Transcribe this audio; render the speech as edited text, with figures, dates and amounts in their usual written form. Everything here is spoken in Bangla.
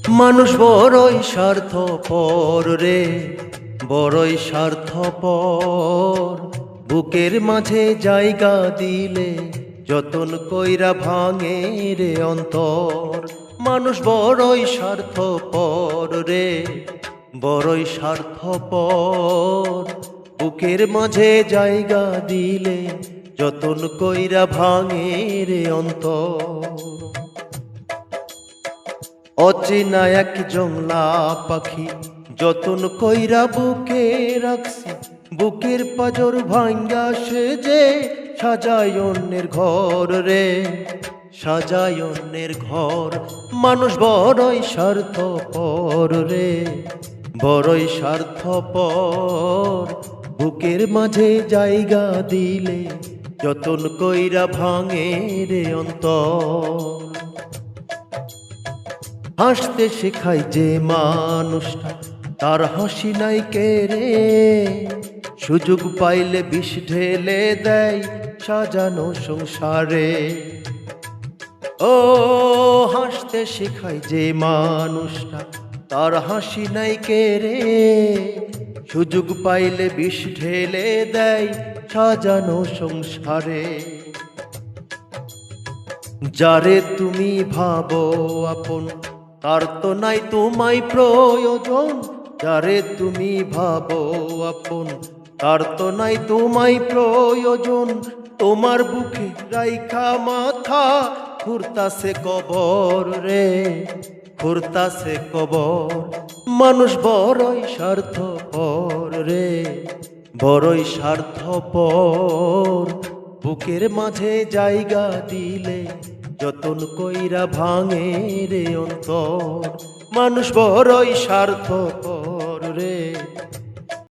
মানুষ বড়ই স্বার্থপর রে, বড়ই স্বার্থপর। বুকের মাঝে জায়গা দিলে যতন কইরা ভাঙে রে অন্তর। মানুষ বড়ই স্বার্থপর রে, বড়ই স্বার্থপর। বুকের মাঝে জায়গা দিলে যতন কইরা ভাঙে রে অন্তর। অচেনা এক জংলা পাখি যতন কইরা বুকে রাখছি, বুকের পাজর ভাঙ্গা সে যে সাজায় অন্যের ঘর রে, সাজায় অন্যের ঘর। মানুষ বড়ই স্বার্থপর রে, বড়ই স্বার্থপর। বুকের মাঝে জায়গা দিলে যতন কইরা ভাঙে রে অন্তর। হাসতে শেখায় যে মানুষটা তার হাসি নাই কে রে, সুযোগ পাইলে বিষ ঢেলে দেয় সাজানো সংসারে। ও হাসতে শেখায় যে মানুষটা তার হাসি নাই কে রে, সুযোগ পাইলে বিষ ঢেলে দেয় সাজানো সংসারে। যারে তুমি ভাবো আপন তার তো নাই তোমায় প্রয়োজন, যারে তুমি ভাবো আপন তার তো নাই তোমায় প্রয়োজন। তোমার বুকে রাইখা মাথা ঘুরতাছে কবর রে, ঘুরতাছে কবর। মানুষ বড়ই স্বার্থপর রে, বড়ই স্বার্থপর। বুকের মাঝে জায়গা দিলে যতন কইরা ভাঙে রে অন্তর। মানুষ বড়ই স্বার্থপর।